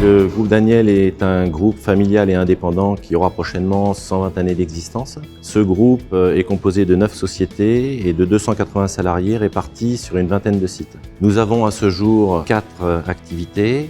Le groupe Daniel est un groupe familial et indépendant qui aura prochainement 120 années d'existence. Ce groupe est composé de 9 sociétés et de 280 salariés répartis sur une vingtaine de sites. Nous avons à ce jour 4 activités.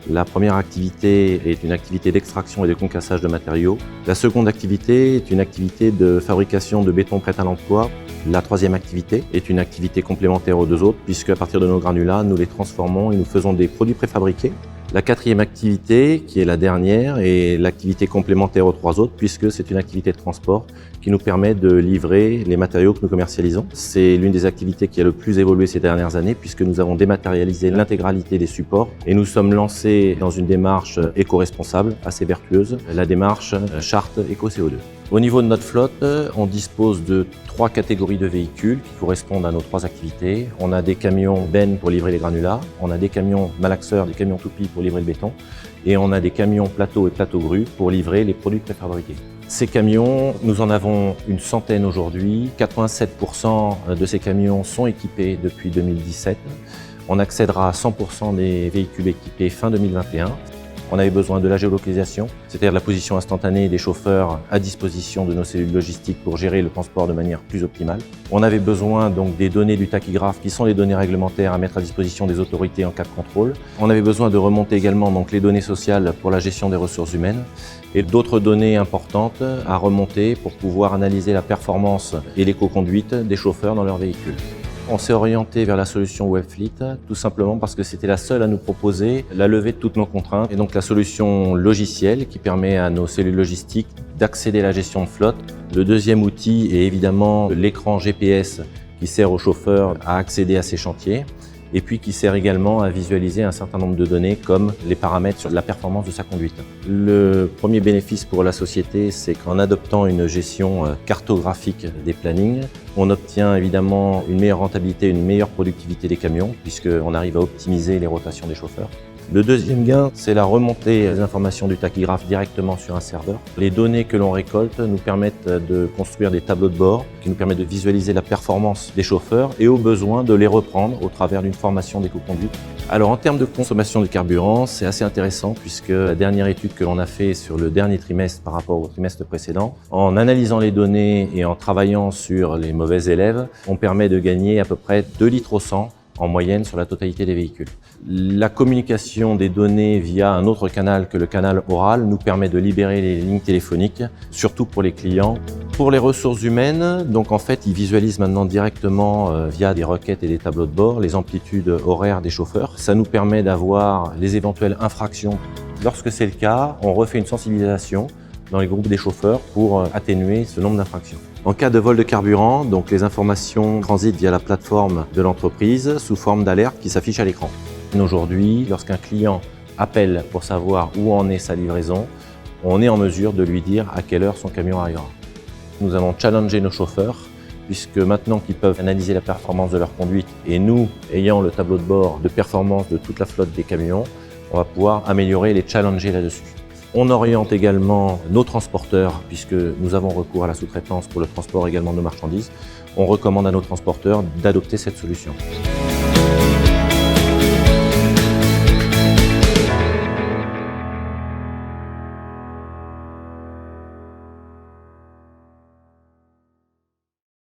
La première activité est une activité d'extraction et de concassage de matériaux. La seconde activité est une activité de fabrication de béton prêt à l'emploi. La troisième activité est une activité complémentaire aux deux autres, puisque à partir de nos granulats, nous les transformons et nous faisons des produits préfabriqués. La quatrième activité, qui est la dernière, est l'activité complémentaire aux trois autres, puisque c'est une activité de transport qui nous permet de livrer les matériaux que nous commercialisons. C'est l'une des activités qui a le plus évolué ces dernières années, puisque nous avons dématérialisé l'intégralité des supports et nous sommes lancés dans une démarche éco-responsable, assez vertueuse, la démarche Charte Éco-CO2. Au niveau de notre flotte, on dispose de 3 catégories de véhicules qui correspondent à nos 3 activités. On a des camions bennes pour livrer les granulats, on a des camions malaxeurs, des camions toupies pour livrer le béton, et on a des camions plateaux et plateaux grues pour livrer les produits préfabriqués. Ces camions, nous en avons une centaine aujourd'hui. 87% de ces camions sont équipés depuis 2017. On accédera à 100% des véhicules équipés fin 2021. On avait besoin de la géolocalisation, c'est-à-dire de la position instantanée des chauffeurs à disposition de nos cellules logistiques pour gérer le transport de manière plus optimale. On avait besoin donc des données du tachygraphe qui sont les données réglementaires à mettre à disposition des autorités en cas de contrôle. On avait besoin de remonter également donc les données sociales pour la gestion des ressources humaines et d'autres données importantes à remonter pour pouvoir analyser la performance et l'éco-conduite des chauffeurs dans leurs véhicules. On s'est orienté vers la solution Webfleet, tout simplement parce que c'était la seule à nous proposer la levée de toutes nos contraintes. Et donc la solution logicielle qui permet à nos cellules logistiques d'accéder à la gestion de flotte. Le deuxième outil est évidemment l'écran GPS qui sert aux chauffeurs à accéder à ces chantiers et puis qui sert également à visualiser un certain nombre de données comme les paramètres sur la performance de sa conduite. Le premier bénéfice pour la société, c'est qu'en adoptant une gestion cartographique des plannings, on obtient évidemment une meilleure rentabilité, une meilleure productivité des camions puisqu'on arrive à optimiser les rotations des chauffeurs. Le deuxième gain, c'est la remontée des informations du tachygraphe directement sur un serveur. Les données que l'on récolte nous permettent de construire des tableaux de bord qui nous permettent de visualiser la performance des chauffeurs et au besoin de les reprendre au travers d'une formation d'éco-conduite. Alors en termes de consommation de carburant, c'est assez intéressant puisque la dernière étude que l'on a fait sur le dernier trimestre par rapport au trimestre précédent, en analysant les données et en travaillant sur les mauvais élèves, on permet de gagner à peu près 2 litres au 100 en moyenne sur la totalité des véhicules. La communication des données via un autre canal que le canal oral nous permet de libérer les lignes téléphoniques, surtout pour les clients. Pour les ressources humaines, donc en fait, ils visualisent maintenant directement via des requêtes et des tableaux de bord les amplitudes horaires des chauffeurs. Ça nous permet d'avoir les éventuelles infractions. Lorsque c'est le cas, on refait une sensibilisation dans les groupes des chauffeurs pour atténuer ce nombre d'infractions. En cas de vol de carburant, donc les informations transitent via la plateforme de l'entreprise sous forme d'alerte qui s'affiche à l'écran. Aujourd'hui, lorsqu'un client appelle pour savoir où en est sa livraison, on est en mesure de lui dire à quelle heure son camion arrivera. Nous allons challenger nos chauffeurs puisque maintenant qu'ils peuvent analyser la performance de leur conduite et nous, ayant le tableau de bord de performance de toute la flotte des camions, on va pouvoir améliorer et les challenger là-dessus. On oriente également nos transporteurs, puisque nous avons recours à la sous-traitance pour le transport également de nos marchandises. On recommande à nos transporteurs d'adopter cette solution.